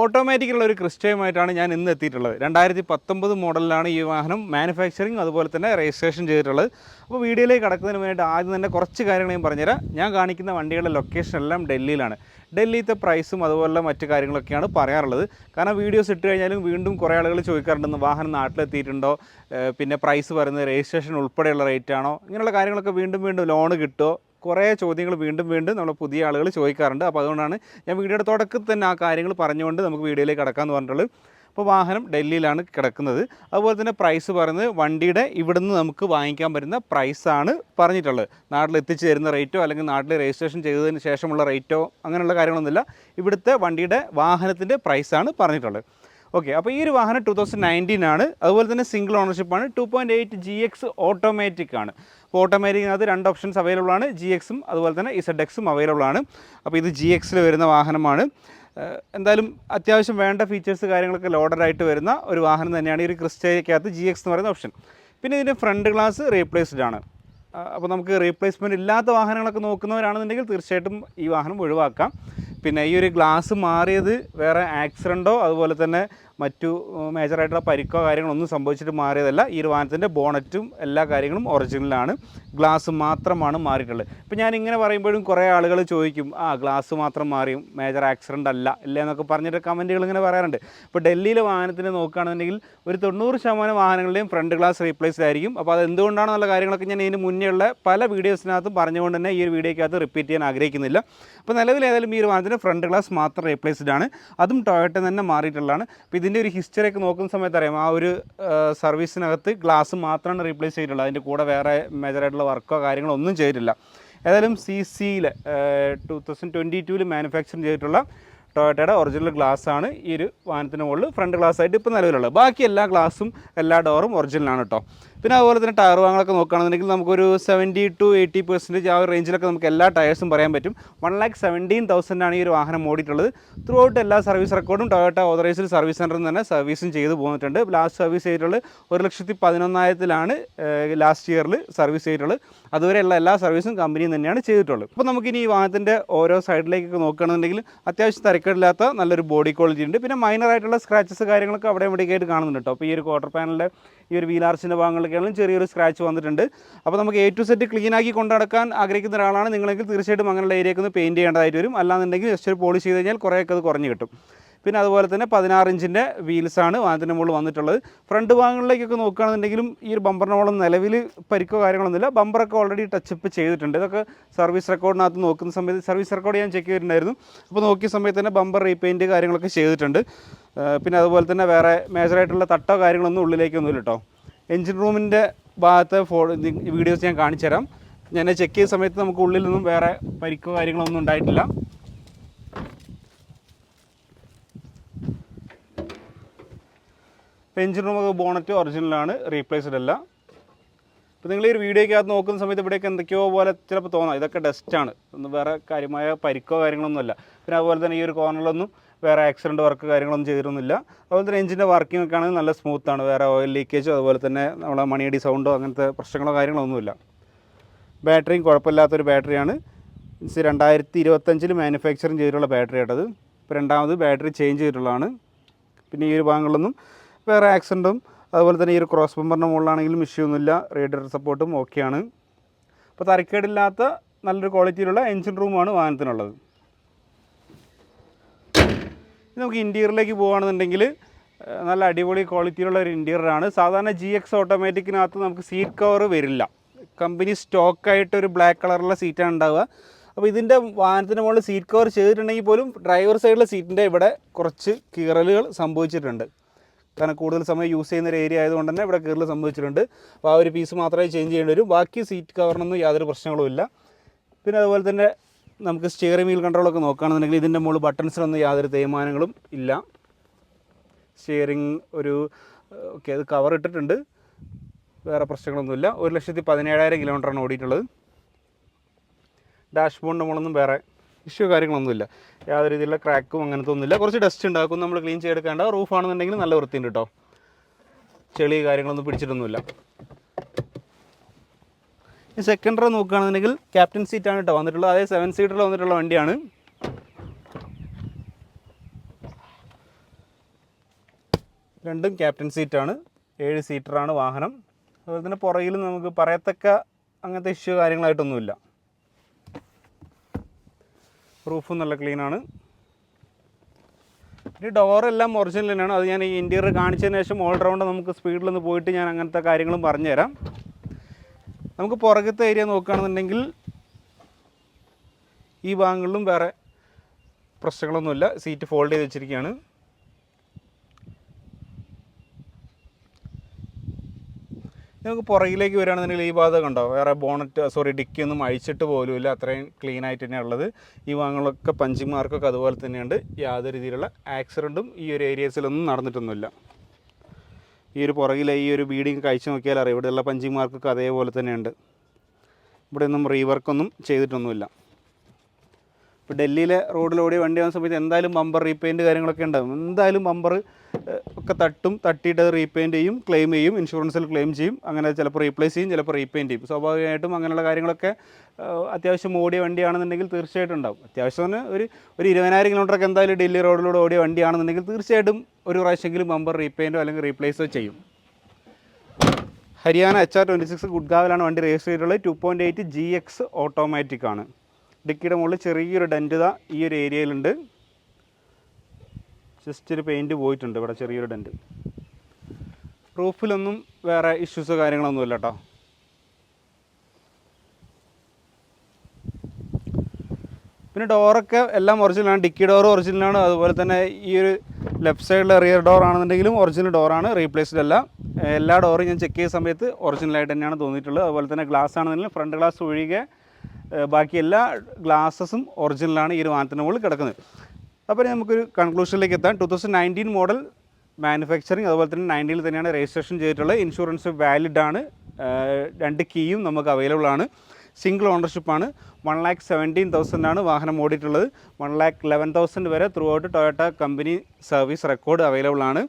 ഓട്ടോമാറ്റിക്കുള്ള ഒരു ക്രിസ്റ്റയുമായിട്ടാണ് ഞാൻ ഇന്ന് എത്തിയിട്ടുള്ളത്. 2019 മോഡലിലാണ് ഈ വാഹനം മാനുഫാക്ചറിങ് അതുപോലെ തന്നെ രജിസ്ട്രേഷൻ ചെയ്തിട്ടുള്ളത്. അപ്പോൾ വീഡിയോയിലേക്ക് കടക്കുന്നതിന് വേണ്ടി ആദ്യം തന്നെ കുറച്ച് കാര്യങ്ങൾ ഞാൻ പറഞ്ഞുതരാം. ഞാൻ കാണിക്കുന്ന വണ്ടികളുടെ ലൊക്കേഷൻ എല്ലാം ഡൽഹിയിലാണ്. ഡൽഹിയിലത്തെ പ്രൈസും അതുപോലെ മറ്റു കാര്യങ്ങളൊക്കെയാണ് പറയാറുള്ളത്. കാരണം വീഡിയോസ് ഇട്ട് കഴിഞ്ഞാലും വീണ്ടും കുറേ ആളുകൾ ചോദിക്കാറുണ്ടെന്ന് വാഹനം നാട്ടിലെത്തിയിട്ടുണ്ടോ, പിന്നെ പ്രൈസ് പറയുന്നത് രജിസ്ട്രേഷൻ ഉൾപ്പെടെയുള്ള റേറ്റ് ആണോ, ഇങ്ങനെയുള്ള കാര്യങ്ങളൊക്കെ വീണ്ടും ലോണ് കിട്ടുമോ, കുറേ ചോദ്യങ്ങൾ വീണ്ടും നമ്മൾ പുതിയ ആളുകൾ ചോദിക്കാറുണ്ട്. അപ്പോൾ അതുകൊണ്ടാണ് ഞാൻ വീഡിയോയുടെ തുടക്കത്തിൽ തന്നെ ആ കാര്യങ്ങൾ പറഞ്ഞുകൊണ്ട് നമുക്ക് വീഡിയോയിലേക്ക് കിടക്കാമെന്ന് പറഞ്ഞിട്ടുള്ളത്. അപ്പോൾ വാഹനം ഡൽഹിയിലാണ് കിടക്കുന്നത്. അതുപോലെ തന്നെ പ്രൈസ് പറയുന്നത് വണ്ടിയുടെ ഇവിടുന്ന് നമുക്ക് വാങ്ങിക്കാൻ പറ്റുന്ന പ്രൈസാണ് പറഞ്ഞിട്ടുള്ളത്. നാട്ടിൽ എത്തിച്ചു തരുന്ന റേറ്റോ അല്ലെങ്കിൽ നാട്ടിൽ രജിസ്ട്രേഷൻ ചെയ്തതിന് ശേഷമുള്ള റേറ്റോ അങ്ങനെയുള്ള കാര്യങ്ങളൊന്നുമില്ല. ഇവിടുത്തെ വണ്ടിയുടെ വാഹനത്തിൻ്റെ പ്രൈസാണ് പറഞ്ഞിട്ടുള്ളത്. ഓക്കെ, അപ്പോൾ ഈ ഒരു വാഹനം 2019 ആണ്. അതുപോലെ തന്നെ സിംഗിൾ ഓണർഷിപ്പാണ്. 2.8 GX ഓട്ടോമാറ്റിക് ആണ്. അപ്പോൾ ഓട്ടോമാറ്റിക്കിനകത്ത് 2 ഓപ്ഷൻസ് അവൈലബിൾ ആണ്. GXും അതുപോലെ തന്നെ ZXും അവൈലബിൾ ആണ്. അപ്പോൾ ഇത് GXൽ വരുന്ന വാഹനമാണ്. എന്തായാലും അത്യാവശ്യം വേണ്ട ഫീച്ചേഴ്സ് കാര്യങ്ങളൊക്കെ ലോഡഡായിട്ട് വരുന്ന ഒരു വാഹനം തന്നെയാണ് ഈ ഒരു ക്രിസ്റ്റയ്ക്കകത്ത് GX എന്ന് പറയുന്ന ഓപ്ഷൻ. പിന്നെ ഇതിൻ്റെ ഫ്രണ്ട് ഗ്ലാസ് റീപ്ലേസ്ഡ് ആണ്. അപ്പോൾ നമുക്ക് റീപ്ലേസ്മെൻറ്റ് ഇല്ലാത്ത വാഹനങ്ങളൊക്കെ നോക്കുന്നവരാണെന്നുണ്ടെങ്കിൽ തീർച്ചയായിട്ടും ഈ വാഹനം ഒഴിവാക്കാം. പിന്നെ ഈ ഒരു ഗ്ലാസ് മാറിയത് വേറെ ആക്സിഡൻറ്റോ അതുപോലെ തന്നെ മറ്റു മേജറായിട്ടുള്ള പരിക്കോ കാര്യങ്ങളൊന്നും സംഭവിച്ചിട്ട് മാറിയതല്ല. ഈ ഒരു വാഹനത്തിൻ്റെ ബോണറ്റും എല്ലാ കാര്യങ്ങളും ഒറിജിനലാണ്. ഗ്ലാസ് മാത്രമാണ് മാറിയിട്ടുള്ളത്. ഇപ്പോൾ ഞാൻ ഇങ്ങനെ പറയുമ്പോഴും കുറേ ആളുകൾ ചോദിക്കും, ഗ്ലാസ് മാത്രം മാറിയും മേജർ ആക്സിഡൻ്റ് അല്ല എന്നൊക്കെ പറഞ്ഞിട്ട് കമൻറ്റുകൾ ഇങ്ങനെ പറയാറുണ്ട്. ഇപ്പോൾ ഡൽഹിയിലെ വാഹനത്തിന് നോക്കുകയാണെന്നുണ്ടെങ്കിൽ ഒരു 90% വാഹനങ്ങളുടെയും ഫ്രണ്ട് ഗ്ലാസ് റീപ്ലേസ്ഡ് ആയിരിക്കും. അപ്പോൾ അത് എന്തുകൊണ്ടാണെന്നുള്ള കാര്യങ്ങളൊക്കെ ഞാൻ ഇതിന് മുന്നേ ഉള്ള പല വീഡിയോസിനകത്തും പറഞ്ഞുകൊണ്ട് തന്നെ ഈ ഒരു വീഡിയോയ്ക്കകത്ത് റിപ്പീറ്റ് ചെയ്യാൻ ആഗ്രഹിക്കുന്നില്ല. അപ്പോൾ നിലവിൽ ഏതായാലും ഈ ഒരു വാഹനത്തിന് ഫ്രണ്ട് ഗ്ലാസ് മാത്രം റീപ്ലേസ്ഡ് ആണ്. അതും ടൊയോട്ട തന്നെ മാറിയിട്ടുള്ളതാണ്. അപ്പോൾ ഇതിൻ്റെ ഒരു ഹിസ്റ്ററിയൊക്കെ നോക്കുന്ന സമയത്ത് അറിയാം, ആ ഒരു സർവീസിനകത്ത് ഗ്ലാസ് മാത്രമാണ് റീപ്ലേസ് ചെയ്തിട്ടുള്ളത്. അതിൻ്റെ കൂടെ വേറെ മേജറായിട്ടുള്ള വർക്കോ കാര്യങ്ങളോ ഒന്നും ചെയ്തിട്ടില്ല. ഏതായാലും CCയിൽ 2022 മാനുഫാക്ചറിങ് ചെയ്തിട്ടുള്ള ടൊയോട്ടയുടെ ഒറിജിനൽ ഗ്ലാസ്സാണ് ഈ ഒരു വാഹനത്തിന് മുകളിൽ ഫ്രണ്ട് ഗ്ലാസ് ആയിട്ട് ഇപ്പോൾ നിലവിലുള്ളത്. ബാക്കി എല്ലാ ഗ്ലാസും എല്ലാ ഡോറും ഒറിജിനലാണ് കേട്ടോ. പിന്നെ അതുപോലെ തന്നെ ടയർ വാങ്ങലൊക്കെ നോക്കുകയാണെന്നുണ്ടെങ്കിൽ നമുക്കൊരു 70 to 80% ആ ഒരു റേഞ്ചിലൊക്കെ നമുക്ക് എല്ലാ ടയേഴ്സും പറയാൻ പറ്റും. 1,17,000 ഈ ഒരു വാഹനം ഓടിയിട്ടുള്ളത്. ത്രൂ ഔട്ട് എല്ലാ സർവീസ് റെക്കോർഡും ടൊയോട്ട ഓതറൈസ്ഡ് സർവീസ് സെൻറ്ററിൽ നിന്ന് തന്നെ സർവീസും ചെയ്ത് പോന്നിട്ടുണ്ട്. ലാസ്റ്റ് സർവീസ് ചെയ്തിട്ടുള്ളത് 1,11,000 ലാസ്റ്റ് ഇയറിൽ സർവീസ് ചെയ്തിട്ടുള്ളത്. അതുവരെയുള്ള എല്ലാ സർവീസും കമ്പനിയിൽ തന്നെയാണ് ചെയ്തിട്ടുള്ളത്. അപ്പോൾ നമുക്കിനി ഈ വാഹനത്തിൻ്റെ ഓരോ സൈഡിലേക്കൊക്കെ നോക്കുകയാണെന്നുണ്ടെങ്കിൽ അത്യാവശ്യം തരക്കേടില്ലാത്ത നല്ലൊരു ബോഡി ക്വാളിറ്റി ഉണ്ട്. പിന്നെ മൈനറായിട്ടുള്ള സ്ക്രാച്ചസ് കാര്യങ്ങളൊക്കെ അവിടെ ഇവിടെയൊക്കെയായിട്ട് കാണുന്നുണ്ട് കേട്ടോ. അപ്പോൾ ഈ ഒരു ക്വാർട്ടർ പാനലിൻ്റെ ഈ ഒരു വീൽ ആർച്ചിൻ്റെ ഭാഗങ്ങളിലൊക്കെയാണെങ്കിലും ചെറിയൊരു സ്ക്രാച്ച് വന്നിട്ടുണ്ട്. അപ്പോൾ നമുക്ക് A to Z ക്ലീനാക്കി കൊണ്ടു നടക്കാൻ ആഗ്രഹിക്കുന്ന ഒരാളാണ് നിങ്ങളെങ്കിൽ തീർച്ചയായിട്ടും അങ്ങനെയുള്ള ഏരിയയൊക്കെ ഒന്ന് പെയിൻറ്റ് ചെയ്യേണ്ടതായിട്ട് വരും. അല്ലാന്നുണ്ടെങ്കിൽ ജസ്റ്റ് ഒരു പോളിഷ് ചെയ്ത് കഴിഞ്ഞാൽ കുറേയൊക്കെ അത് കുറഞ്ഞ് കിട്ടും. പിന്നെ അതുപോലെ തന്നെ 16 ഇഞ്ചിൻ്റെ വീൽസാണ് വാഹനത്തിൻ്റെ മുകളിൽ വന്നിട്ടുള്ളത്. ഫ്രണ്ട് ഭാഗങ്ങളിലേക്കൊക്കെ നോക്കുകയാണെന്നുണ്ടെങ്കിലും ഈ ഒരു ബമ്പറിൻ്റെ മുകളിൽ നിലവിൽ പരിക്കോ കാര്യങ്ങളൊന്നുമില്ല. ബമ്പറൊക്കെ ഓൾറെഡി ടച്ചപ്പ് ചെയ്തിട്ടുണ്ട്. ഇതൊക്കെ സർവീസ് റെക്കോർഡിനകത്ത് നോക്കുന്ന സമയത്ത് സർവീസ് റെക്കോർഡ് ഞാൻ ചെക്ക് ചെയ്തിട്ടുണ്ടായിരുന്നു. അപ്പോൾ നോക്കിയ സമയത്ത് തന്നെ ബമ്പർ റീപെയിൻറ്റ് കാര്യങ്ങളൊക്കെ ചെയ്തിട്ടുണ്ട്. പിന്നെ അതുപോലെ തന്നെ വേറെ മേജറായിട്ടുള്ള തട്ടോ കാര്യങ്ങളൊന്നും ഉള്ളിലേക്കൊന്നുമില്ല കേട്ടോ. എൻജിൻ റൂമിൻ്റെ ഭാഗത്തെ വീഡിയോസ് ഞാൻ കാണിച്ചു തരാം. ഞാൻ ചെക്ക് ചെയ്ത സമയത്ത് നമുക്ക് ഉള്ളിൽ നിന്നും വേറെ പരിക്കോ കാര്യങ്ങളൊന്നും ഉണ്ടായിട്ടില്ല. എൻജിൻ റൂമൊക്കെ ബോണറ്റ് ഒറിജിനലാണ്, റീപ്ലേസ്ഡ് അല്ല. ഇപ്പോൾ നിങ്ങൾ ഈ ഒരു വീഡിയോയ്ക്കകത്ത് നോക്കുന്ന സമയത്ത് ഇവിടെയൊക്കെ എന്തൊക്കെയോ പോലെ ചിലപ്പോൾ തോന്നാം ഇതൊക്കെ ഡസ്റ്റാണ്, ഒന്നും വേറെ കാര്യമായ പരിക്കോ കാര്യങ്ങളൊന്നുമല്ല. പിന്നെ അതുപോലെ തന്നെ ഈ ഒരു കോർണറിലൊന്നും വേറെ ആക്സിഡൻറ്റ് വർക്ക് കാര്യങ്ങളൊന്നും ചെയ്തിരുന്നില്ല. അതുപോലെ തന്നെ എഞ്ചിൻ്റെ വർക്കിംഗ് ഒക്കെ ആണെങ്കിൽ നല്ല സ്മൂത്താണ്. വേറെ ഓയിൽ ലീക്കേജോ അതുപോലെ തന്നെ നമ്മളെ മണിയടി സൗണ്ടോ അങ്ങനത്തെ പ്രശ്നങ്ങളോ കാര്യങ്ങളൊന്നുമില്ല. ബാറ്ററിയും കുഴപ്പമില്ലാത്തൊരു ബാറ്ററിയാണ്. 2025 മാനുഫാക്ചറിങ് ചെയ്തിട്ടുള്ള ബാറ്ററി ആയിട്ടത്. ഇപ്പോൾ രണ്ടാമത് ബാറ്ററി ചേഞ്ച് ചെയ്തിട്ടുള്ളതാണ്. പിന്നെ ഈ ഒരു ഭാഗങ്ങളിലൊന്നും വേറെ ആക്സിഡൻറ്റും അതുപോലെ തന്നെ ഈ ഒരു ക്രോസ് ബമ്പറിൻ്റെ മുകളിലാണെങ്കിലും ഇഷ്യൂ ഒന്നുമില്ല. റേഡിയേറ്റർ സപ്പോർട്ടും ഓക്കെയാണ്. അപ്പോൾ തരക്കേടില്ലാത്ത നല്ലൊരു ക്വാളിറ്റിയിലുള്ള എൻജിൻ റൂമാണ് വാഹനത്തിനുള്ളത്. നമുക്ക് ഇൻറ്റീരിയറിലേക്ക് പോകുകയാണെന്നുണ്ടെങ്കിൽ നല്ല അടിപൊളി ക്വാളിറ്റിയിലുള്ള ഒരു ഇൻറ്റീരിയറാണ്. സാധാരണ GX ഓട്ടോമാറ്റിക്കിനകത്ത് നമുക്ക് സീറ്റ് കവർ വരില്ല. കമ്പനി സ്റ്റോക്കായിട്ടൊരു ബ്ലാക്ക് കളറുള്ള സീറ്റാണ് ഉണ്ടാവുക. അപ്പോൾ ഇതിൻ്റെ വാഹനത്തിൻ്റെ മുകളിൽ സീറ്റ് കവർ ചെയ്തിട്ടുണ്ടെങ്കിൽ പോലും ഡ്രൈവർ സൈഡിലെ സീറ്റിൻ്റെ ഇവിടെ കുറച്ച് കീറലുകൾ സംഭവിച്ചിട്ടുണ്ട്. കാരണം കൂടുതൽ സമയം യൂസ് ചെയ്യുന്ന ഒരു ഏരിയ ആയതുകൊണ്ട് തന്നെ ഇവിടെ കീറൽ സംഭവിച്ചിട്ടുണ്ട്. അപ്പോൾ ആ ഒരു പീസ് മാത്രമേ ചേഞ്ച് ചെയ്യേണ്ടി വരും. ബാക്കി സീറ്റ് കവറിനൊന്നും യാതൊരു പ്രശ്നങ്ങളും ഇല്ല. പിന്നെ അതുപോലെ തന്നെ നമുക്ക് സ്റ്റിയറിംഗ് വീൽ കൺട്രോളൊക്കെ നോക്കുകയാണെന്നുണ്ടെങ്കിൽ ഇതിൻ്റെ മുകളിൽ ബട്ടൺസിലൊന്നും യാതൊരു തേയ്മാനങ്ങളും ഇല്ല. സ്റ്റിയറിംഗ് ഓക്കെ അത് കവർ ഇട്ടിട്ടുണ്ട്, വേറെ പ്രശ്നങ്ങളൊന്നുമില്ല. 1,17,000 കിലോമീറ്ററാണ് ഓടിയിട്ടുള്ളത്. ഡാഷ്ബോർഡിൻ്റെ മുകളിലൊന്നും വേറെ ഇഷ്യൂ കാര്യങ്ങളൊന്നുമില്ല. യാതൊരു രീതിയിലുള്ള ക്രാക്കും അങ്ങനത്തെ ഒന്നുമില്ല. കുറച്ച് ഡസ്റ്റ് ഉണ്ടാക്കും, നമ്മൾ ക്ലീൻ ചെയ്തെടുക്കേണ്ട. റൂഫാണെന്നുണ്ടെങ്കിൽ നല്ല വൃത്തിയുണ്ട് കേട്ടോ, ചെളി കാര്യങ്ങളൊന്നും പിടിച്ചിട്ടൊന്നുമില്ല. ഈ സെക്കൻഡ് റോ നോക്കുകയാണെന്നുണ്ടെങ്കിൽ ക്യാപ്റ്റൻ സീറ്റാണ് കേട്ടോ വന്നിട്ടുള്ളത്. അതേ 7 സീറ്ററിൽ വന്നിട്ടുള്ള വണ്ടിയാണ്. രണ്ടും ക്യാപ്റ്റൻ സീറ്റാണ്, 7 സീറ്ററാണ് വാഹനം. അതുപോലെ തന്നെ പുറകിൽ നമുക്ക് പറയത്തക്ക അങ്ങനത്തെ ഇഷ്യൂ കാര്യങ്ങളായിട്ടൊന്നുമില്ല. റൂഫും നല്ല ക്ലീനാണ്. ഈ ഡോറെല്ലാം ഒറിജിനൽ തന്നെയാണ്. അത് ഞാൻ ഈ ഇൻറ്റീരിയർ കാണിച്ചതിന് ശേഷം ഓൾ റൗണ്ട് നമുക്ക് സ്പീഡിലൊന്ന് പോയിട്ട് ഞാൻ അങ്ങനത്തെ കാര്യങ്ങളും പറഞ്ഞുതരാം. നമുക്ക് പുറകത്തെ ഏരിയ നോക്കുകയാണെന്നുണ്ടെങ്കിൽ ഈ ഭാഗങ്ങളിലും വേറെ പ്രശ്നങ്ങളൊന്നുമില്ല. സീറ്റ് ഫോൾഡ് ചെയ്ത് വെച്ചിരിക്കുകയാണ്. നമുക്ക് പുറകിലേക്ക് വരികയാണെന്നുണ്ടെങ്കിൽ ഈ ഭാഗം കണ്ടോ, വേറെ ഡിക്കിയൊന്നും അഴിച്ചിട്ട് പോലുമില്ല, അത്രയും ക്ലീൻ ആയിട്ട് തന്നെയാണ് ഉള്ളത്. ഈ ഭാഗങ്ങളൊക്കെ പഞ്ചിങ് മാർക്കൊക്കെ അതുപോലെ തന്നെയുണ്ട്. യാതൊരു രീതിയിലുള്ള ആക്സിഡൻറ്റും ഈ ഒരു ഏരിയസിലൊന്നും നടന്നിട്ടൊന്നുമില്ല. ഈ ഒരു പുറകിലെ ഈ ഒരു ബീഡിങ് കഴിച്ച് നോക്കിയാൽ അറിയാം, ഇവിടെയുള്ള പഞ്ചിങ് മാർക്കൊക്കെ അതേപോലെ തന്നെയുണ്ട്. ഇവിടെ ഒന്നും റീവർക്കൊന്നും ചെയ്തിട്ടൊന്നുമില്ല. ഇപ്പോൾ ഡൽഹിയിലെ റോഡിലോടി വണ്ടി വന്ന സമയത്ത് എന്തായാലും ബമ്പർ റീപെയിൻറ്റ് കാര്യങ്ങളൊക്കെ ഉണ്ടാകും. എന്തായാലും ബമ്പർ ഒക്കെ തട്ടിയിട്ട് അത് റീപെയിൻറ്റ് ചെയ്യും, ക്ലെയിം ചെയ്യും, ഇൻഷുറൻസിൽ ക്ലെയിം ചെയ്യും. അങ്ങനെ ചിലപ്പോൾ റീപ്ലേസ് ചെയ്യും, ചിലപ്പോൾ റീപെയിൻറ്റ് ചെയ്യും. സ്വാഭാവികമായിട്ടും അങ്ങനെയുള്ള കാര്യങ്ങളൊക്കെ അത്യാവശ്യം ഓടിയ വണ്ടിയാണെന്നുണ്ടെങ്കിൽ തീർച്ചയായിട്ടും ഉണ്ടാവും. അത്യാവശ്യം തന്നെ ഒരു 20,000 കിലോമീറ്ററൊക്കെ എന്തായാലും ഡൽഹി റോഡിലൂടെ ഓടിയ വണ്ടിയാണെന്നുണ്ടെങ്കിൽ തീർച്ചയായിട്ടും ഒരു പ്രാവശ്യമെങ്കിലും ബമ്പർ റീപെയിൻറ്റോ അല്ലെങ്കിൽ റീപ്ലേസോ ചെയ്യും. ഹരിയാന HR26 ഗുഡ്ഗാവിലാണ് വണ്ടി രജിസ്റ്റർ ചെയ്തിട്ടുള്ളത്. 2.8 GX ഓട്ടോമാറ്റിക് ആണ്. ഡിക്കിയുടെ മുകളിൽ ചെറിയൊരു ഡെൻറ്റ് ഈ ഒരു ഏരിയയിലുണ്ട്. ജസ്റ്റ് ഒരു പെയിൻറ്റ് പോയിട്ടുണ്ട്, ഇവിടെ ചെറിയൊരു ഡെൻറ്റ്. റൂഫിലൊന്നും വേറെ ഇഷ്യൂസോ കാര്യങ്ങളൊന്നുമില്ല കേട്ടോ. പിന്നെ ഡോറൊക്കെ എല്ലാം ഒറിജിനലാണ്. Dicky door ഒറിജിനലാണ്. അതുപോലെ തന്നെ ഈ ഒരു ലെഫ്റ്റ് സൈഡിലെ റിയർ ഡോർ ആണെന്നുണ്ടെങ്കിലും ഒറിജിനൽ ഡോറാണ്, റീപ്ലേസ്ഡ് അല്ല. എല്ലാ ഡോറും ഞാൻ ചെക്ക് ചെയ്ത സമയത്ത് ഒറിജിനലായിട്ട് തന്നെയാണ് തോന്നിയിട്ടുള്ളത്. അതുപോലെ തന്നെ ഗ്ലാസ് ആണെന്നുണ്ടെങ്കിൽ ഫ്രണ്ട് ഗ്ലാസ് ഒഴികെ ബാക്കി എല്ലാ ഗ്ലാസസും ഒറിജിനലാണ് ഈ ഒരു വാഹനത്തിന് മുകളിൽ കിടക്കുന്നത്. അപ്പോൾ നമുക്കൊരു കൺക്ലൂഷനിലേക്ക് എത്താം. 2019 മോഡൽ മാനുഫാക്ചറിങ്, അതുപോലെ തന്നെ 19 തന്നെയാണ് രജിസ്ട്രേഷൻ ചെയ്തിട്ടുള്ളത്. ഇൻഷുറൻസ് വാലിഡ് ആണ്. 2 കീയും നമുക്ക് അവൈലബിൾ ആണ്. സിംഗിൾ ഓണർഷിപ്പാണ്. 1,17,000 ആണ് വാഹനം ഓടിയിട്ടുള്ളത്. 1,11,000 വരെ through out Toyota company service record available ആണ്.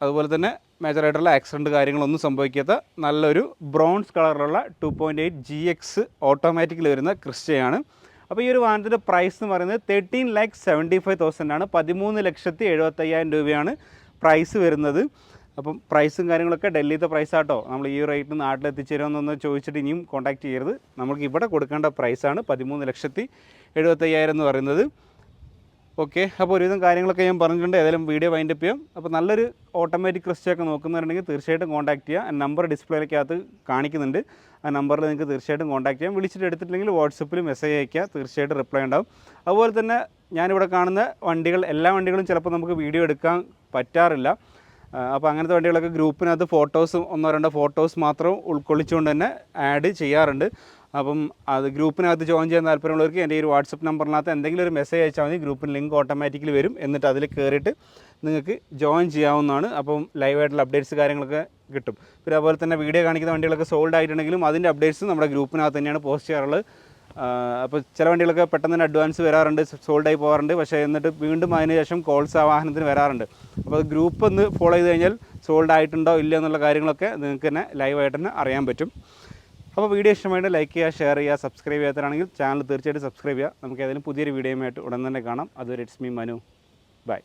അതുപോലെ തന്നെ മേജറായിട്ടുള്ള ആക്സിഡൻറ്റ് കാര്യങ്ങളൊന്നും സംഭവിക്കാത്ത നല്ലൊരു ബ്രോൺസ് കളറിലുള്ള 2.8 GX ഓട്ടോമാറ്റിക്കിൽ വരുന്ന ക്രിസ്റ്റയാണ്. അപ്പോൾ ഈ ഒരു വാഹനത്തിൻ്റെ പ്രൈസ് എന്ന് പറയുന്നത് 13,75,000 ആണ്. 13,75,000 രൂപയാണ് പ്രൈസ് വരുന്നത്. അപ്പം പ്രൈസും കാര്യങ്ങളൊക്കെ ഡൽഹിയിലത്തെ പ്രൈസാട്ടോ. നമ്മൾ ഈ റേറ്റിന് നാട്ടിലെത്തിച്ചേരുമെന്നൊന്ന് ചോദിച്ചിട്ട് ഇനിയും കോൺടാക്ട് ചെയ്യരുത്. നമുക്ക് ഇവിടെ കൊടുക്കേണ്ട പ്രൈസാണ് 13,75,000 എന്ന് പറയുന്നത്. ഓക്കെ, അപ്പോൾ ഒരുവിധം കാര്യങ്ങളൊക്കെ ഞാൻ പറഞ്ഞിട്ടുണ്ട്. ഏതായാലും വീഡിയോ വൈൻഡപ്പ് ചെയ്യാം. അപ്പോൾ നല്ലൊരു ഓട്ടോമാറ്റിക് ക്രിസ്റ്റയൊക്കെ നോക്കുന്നുണ്ടെങ്കിൽ തീർച്ചയായിട്ടും കോൺടാക്ട് ചെയ്യുക. നമ്പർ ഡിസ്പ്ലേയിലേക്കകത്ത് കാണിക്കുന്നുണ്ട്. ആ നമ്പറിൽ നിങ്ങൾക്ക് തീർച്ചയായിട്ടും കോൺടാക്ട് ചെയ്യാം. വിളിച്ചിട്ട് എടുത്തിട്ടില്ലെങ്കിൽ വാട്സപ്പിൽ മെസ്സേജ് അയയ്ക്കുക, തീർച്ചയായിട്ടും റിപ്ലൈ ഉണ്ടാവും. അതുപോലെ തന്നെ ഞാനിവിടെ കാണുന്ന വണ്ടികൾ, എല്ലാ വണ്ടികളും ചിലപ്പോൾ നമുക്ക് വീഡിയോ എടുക്കാൻ പറ്റാറില്ല. അപ്പോൾ അങ്ങനത്തെ വണ്ടികളൊക്കെ ഗ്രൂപ്പിനകത്ത് ഫോട്ടോസ് 1-2 ഫോട്ടോസ് മാത്രം ഉൾക്കൊള്ളിച്ചുകൊണ്ട് തന്നെ ആഡ് ചെയ്യാറുണ്ട്. അപ്പം അത് ഗ്രൂപ്പിനകത്ത് ജോയിൻ ചെയ്യാൻ താല്പര്യമുള്ളവർക്ക് എൻ്റെ ഈ ഒരു വാട്സപ്പ് നമ്പറിനകത്ത് എന്തെങ്കിലും ഒരു മെസ്സേജ് അയച്ചാൽ മതി. ഗ്രൂപ്പിന് ലിങ്ക് ഓട്ടോമാറ്റിക്കലി വരും. എന്നിട്ട് അതിൽ കയറിയിട്ട് നിങ്ങൾക്ക് ജോയിൻ ചെയ്യാവുന്നതാണ്. അപ്പം ലൈവായിട്ടുള്ള അപ്ഡേറ്റ്സ് കാര്യങ്ങളൊക്കെ കിട്ടും. പിന്നെ അതുപോലെ തന്നെ വീഡിയോ കാണിക്കുന്ന വണ്ടികളൊക്കെ സോൾഡ് ആയിട്ടുണ്ടെങ്കിലും അതിൻ്റെ അപ്ഡേറ്റ്സ് നമ്മുടെ ഗ്രൂപ്പിനകത്ത് തന്നെയാണ് പോസ്റ്റ് ചെയ്യാറുള്ളത്. അപ്പോൾ ചില വണ്ടികളൊക്കെ പെട്ടെന്ന് തന്നെ അഡ്വാൻസ് വരാറുണ്ട്, സോൾഡായി പോകാറുണ്ട്. പക്ഷേ എന്നിട്ട് വീണ്ടും അതിന് ശേഷം കോൾസ് ആ വാഹനത്തിന് വരാറുണ്ട്. അപ്പോൾ അത് ഗ്രൂപ്പ് ഒന്ന് ഫോളോ ചെയ്ത് കഴിഞ്ഞാൽ സോൾഡ് ആയിട്ടുണ്ടോ ഇല്ല എന്നുള്ള കാര്യങ്ങളൊക്കെ നിങ്ങൾക്ക് തന്നെ ലൈവായിട്ട് തന്നെ അറിയാൻ പറ്റും. അപ്പോൾ വീഡിയോ ഇഷ്ടമായിട്ട് ലൈക്ക് ചെയ്യുക, ഷെയർ ചെയ്യുക. സബ്സ്ക്രൈബ് ചെയ്യാത്തതാണെങ്കിൽ ചാനൽ തീർച്ചയായിട്ടും സബ്സ്ക്രൈബ് ചെയ്യുക. നമുക്ക് ഏതെങ്കിലും പുതിയൊരു വീഡിയോയുമായിട്ട് ഉടൻ തന്നെ കാണാം. അതുവരെ ഇറ്റ്സ് മീ മനു. ബൈ.